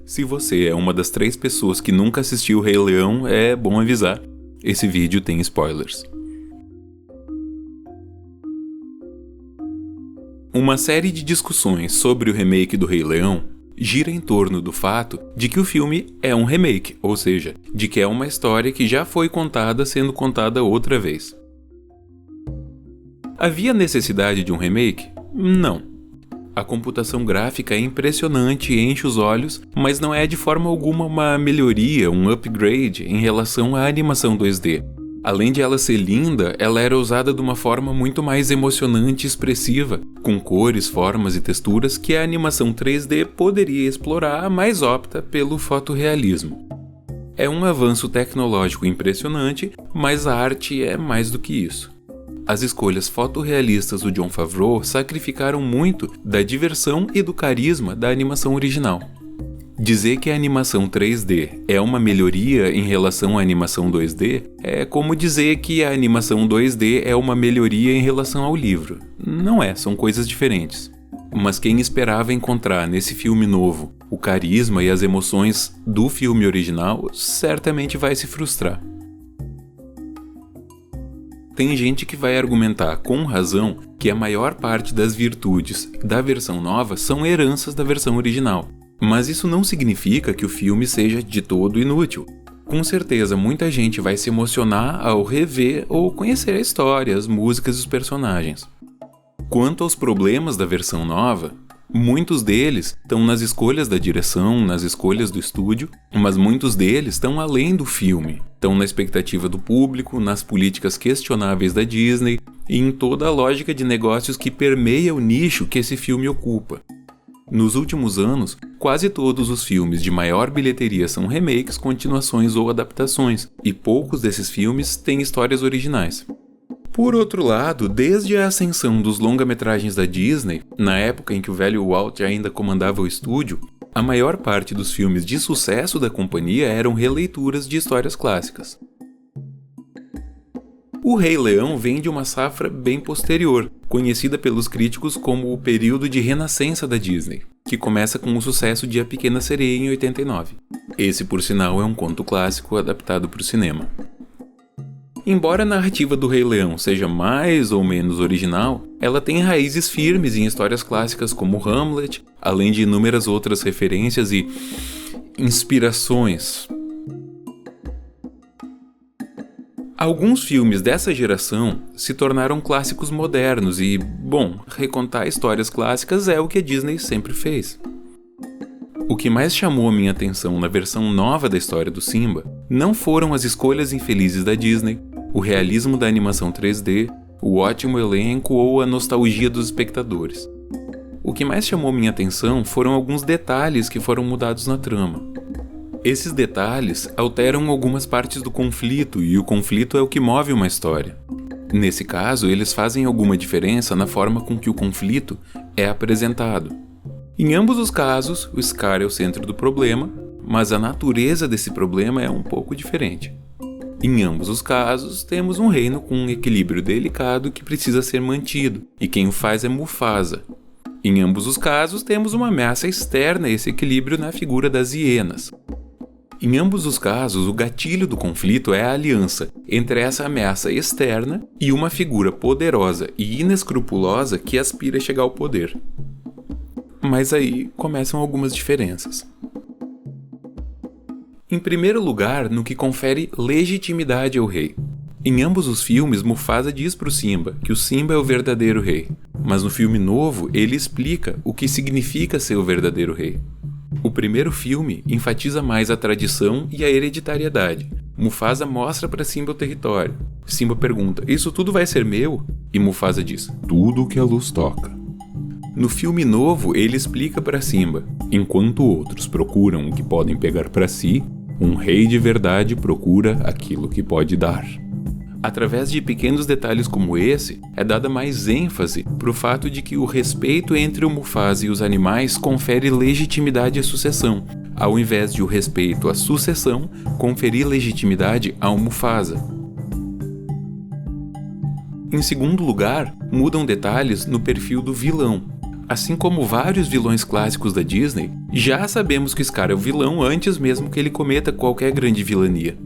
Se você é uma das 3 pessoas que nunca assistiu o Rei Leão, é bom avisar. Esse vídeo tem spoilers. Uma série de discussões sobre o remake do Rei Leão gira em torno do fato de que o filme é um remake, ou seja, de que é uma história que já foi contada sendo contada outra vez. Havia necessidade de um remake? Não. A computação gráfica é impressionante e enche os olhos, mas não é de forma alguma uma melhoria, um upgrade em relação à animação 2D. Além de ela ser linda, ela era usada de uma forma muito mais emocionante e expressiva, com cores, formas e texturas que a animação 3D poderia explorar, mas opta pelo fotorrealismo. É um avanço tecnológico impressionante, mas a arte é mais do que isso. As escolhas fotorrealistas do Jon Favreau sacrificaram muito da diversão e do carisma da animação original. Dizer que a animação 3D é uma melhoria em relação à animação 2D é como dizer que a animação 2D é uma melhoria em relação ao livro. Não é, são coisas diferentes. Mas quem esperava encontrar nesse filme novo o carisma e as emoções do filme original certamente vai se frustrar. Tem gente que vai argumentar com razão que a maior parte das virtudes da versão nova são heranças da versão original. Mas isso não significa que o filme seja de todo inútil. Com certeza muita gente vai se emocionar ao rever ou conhecer a história, as músicas e os personagens. Quanto aos problemas da versão nova, muitos deles estão nas escolhas da direção, nas escolhas do estúdio, mas muitos deles estão além do filme. Estão na expectativa do público, nas políticas questionáveis da Disney e em toda a lógica de negócios que permeia o nicho que esse filme ocupa. Nos últimos anos, quase todos os filmes de maior bilheteria são remakes, continuações ou adaptações, e poucos desses filmes têm histórias originais. Por outro lado, desde a ascensão dos longa-metragens da Disney, na época em que o velho Walt ainda comandava o estúdio, a maior parte dos filmes de sucesso da companhia eram releituras de histórias clássicas. O Rei Leão vem de uma safra bem posterior, conhecida pelos críticos como o período de renascença da Disney, que começa com o sucesso de A Pequena Sereia em 89. Esse, por sinal, é um conto clássico adaptado para o cinema. Embora a narrativa do Rei Leão seja mais ou menos original, ela tem raízes firmes em histórias clássicas como Hamlet, além de inúmeras outras referências e inspirações. Alguns filmes dessa geração se tornaram clássicos modernos e, bom, recontar histórias clássicas é o que a Disney sempre fez. O que mais chamou a minha atenção na versão nova da história do Simba não foram as escolhas infelizes da Disney, o realismo da animação 3D, o ótimo elenco ou a nostalgia dos espectadores. O que mais chamou minha atenção foram alguns detalhes que foram mudados na trama. Esses detalhes alteram algumas partes do conflito e o conflito é o que move uma história. Nesse caso, eles fazem alguma diferença na forma com que o conflito é apresentado. Em ambos os casos, o Scar é o centro do problema, mas a natureza desse problema é um pouco diferente. Em ambos os casos, temos um reino com um equilíbrio delicado que precisa ser mantido, e quem o faz é Mufasa. Em ambos os casos, temos uma ameaça externa a esse equilíbrio na figura das hienas. Em ambos os casos, o gatilho do conflito é a aliança entre essa ameaça externa e uma figura poderosa e inescrupulosa que aspira a chegar ao poder. Mas aí começam algumas diferenças. Em primeiro lugar, no que confere legitimidade ao rei. Em ambos os filmes, Mufasa diz para o Simba que o Simba é o verdadeiro rei, mas no filme novo ele explica o que significa ser o verdadeiro rei. O primeiro filme enfatiza mais a tradição e a hereditariedade. Mufasa mostra para Simba o território. Simba pergunta: "Isso tudo vai ser meu?" E Mufasa diz: "Tudo que a luz toca." No filme novo, ele explica para Simba: "Enquanto outros procuram o que podem pegar para si, um rei de verdade procura aquilo que pode dar." Através de pequenos detalhes como esse, é dada mais ênfase para o fato de que o respeito entre o Mufasa e os animais confere legitimidade à sucessão, ao invés de o respeito à sucessão conferir legitimidade ao Mufasa. Em segundo lugar, mudam detalhes no perfil do vilão. Assim como vários vilões clássicos da Disney, já sabemos que Scar é o vilão antes mesmo que ele cometa qualquer grande vilania.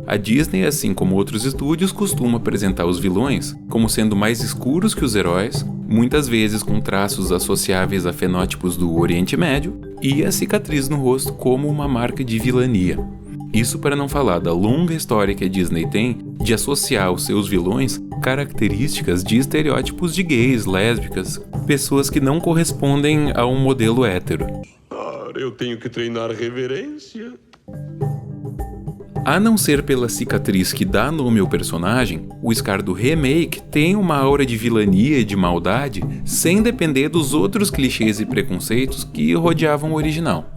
A Disney, assim como outros estúdios, costuma apresentar os vilões como sendo mais escuros que os heróis, muitas vezes com traços associáveis a fenótipos do Oriente Médio, e a cicatriz no rosto como uma marca de vilania. Isso para não falar da longa história que a Disney tem de associar aos seus vilões características de estereótipos de gays, lésbicas, pessoas que não correspondem a um modelo hétero. Eu tenho que treinar reverência. A não ser pela cicatriz que dá nome ao personagem, o Scar do remake tem uma aura de vilania e de maldade sem depender dos outros clichês e preconceitos que rodeavam o original.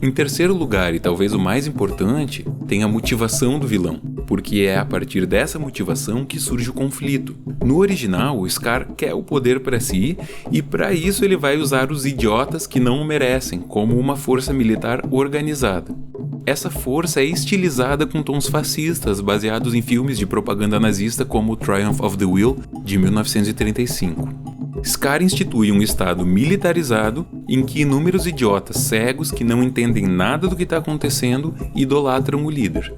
Em terceiro lugar, e talvez o mais importante, tem a motivação do vilão, porque é a partir dessa motivação que surge o conflito. No original, o Scar quer o poder para si, e para isso ele vai usar os idiotas que não o merecem, como uma força militar organizada. Essa força é estilizada com tons fascistas, baseados em filmes de propaganda nazista como Triumph of the Will, de 1935. Scar institui um estado militarizado em que inúmeros idiotas cegos que não entendem nada do que está acontecendo idolatram o líder.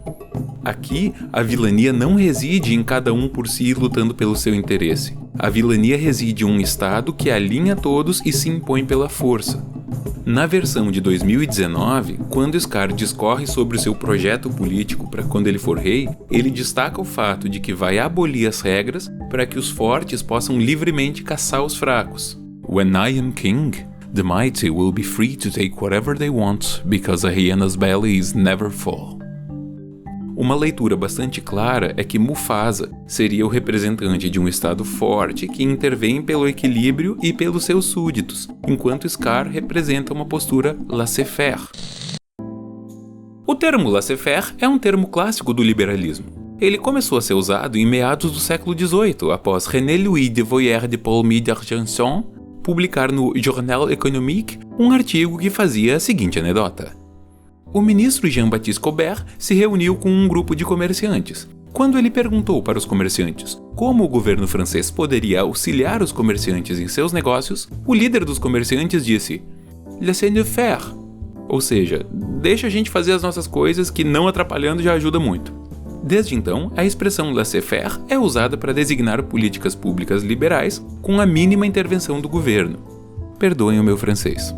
Aqui, a vilania não reside em cada um por si lutando pelo seu interesse. A vilania reside em um estado que alinha todos e se impõe pela força. Na versão de 2019, quando Scar discorre sobre o seu projeto político para quando ele for rei, ele destaca o fato de que vai abolir as regras para que os fortes possam livremente caçar os fracos. When I am king, the mighty will be free to take whatever they want, because a hyena's belly is never full. Uma leitura bastante clara é que Mufasa seria o representante de um estado forte que intervém pelo equilíbrio e pelos seus súditos, enquanto Scar representa uma postura laissez-faire. O termo laissez-faire é um termo clássico do liberalismo. Ele começou a ser usado em meados do século XVIII, após René-Louis de Voyer de Paulmy d'Argenson publicar no Journal économique um artigo que fazia a seguinte anedota. O ministro Jean-Baptiste Colbert se reuniu com um grupo de comerciantes. Quando ele perguntou para os comerciantes como o governo francês poderia auxiliar os comerciantes em seus negócios, o líder dos comerciantes disse «Laissez-nous faire», ou seja, deixa a gente fazer as nossas coisas que não atrapalhando já ajuda muito. Desde então, a expressão laissez-faire é usada para designar políticas públicas liberais com a mínima intervenção do governo. Perdoem o meu francês.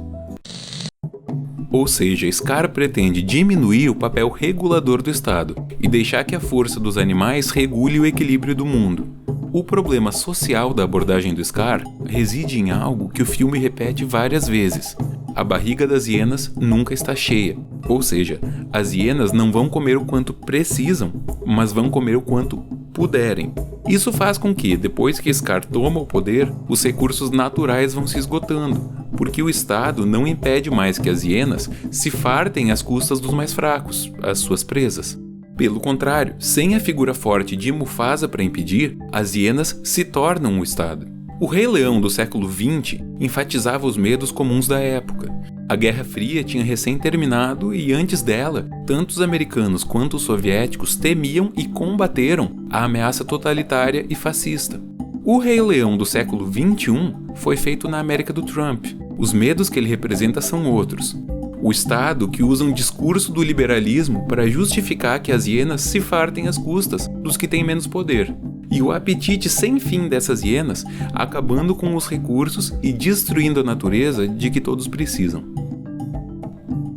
Ou seja, Scar pretende diminuir o papel regulador do Estado e deixar que a força dos animais regule o equilíbrio do mundo. O problema social da abordagem do Scar reside em algo que o filme repete várias vezes. A barriga das hienas nunca está cheia, ou seja, as hienas não vão comer o quanto precisam, mas vão comer o quanto puderem. Isso faz com que, depois que Scar toma o poder, os recursos naturais vão se esgotando, porque o Estado não impede mais que as hienas se fartem às custas dos mais fracos, as suas presas. Pelo contrário, sem a figura forte de Mufasa para impedir, as hienas se tornam o Estado. O Rei Leão do século XX enfatizava os medos comuns da época. A Guerra Fria tinha recém terminado e antes dela, tanto os americanos quanto os soviéticos temiam e combateram a ameaça totalitária e fascista. O Rei Leão do século XXI foi feito na América do Trump. Os medos que ele representa são outros. O Estado que usa um discurso do liberalismo para justificar que as hienas se fartem às custas dos que têm menos poder. E o apetite sem fim dessas hienas, acabando com os recursos e destruindo a natureza de que todos precisam.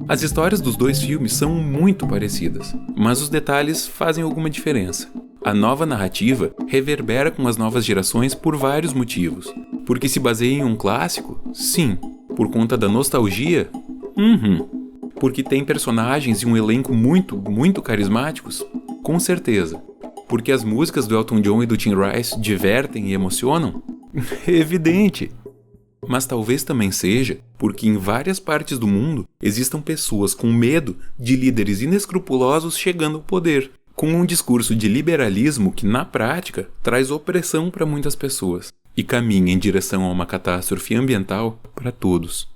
As histórias dos dois filmes são muito parecidas, mas os detalhes fazem alguma diferença. A nova narrativa reverbera com as novas gerações por vários motivos. Porque se baseia em um clássico? Sim. Por conta da nostalgia? Porque tem personagens e um elenco muito carismáticos? Com certeza. Porque as músicas do Elton John e do Tim Rice divertem e emocionam? Evidente! Mas talvez também seja porque em várias partes do mundo existam pessoas com medo de líderes inescrupulosos chegando ao poder, com um discurso de liberalismo que, na prática, traz opressão para muitas pessoas e caminha em direção a uma catástrofe ambiental para todos.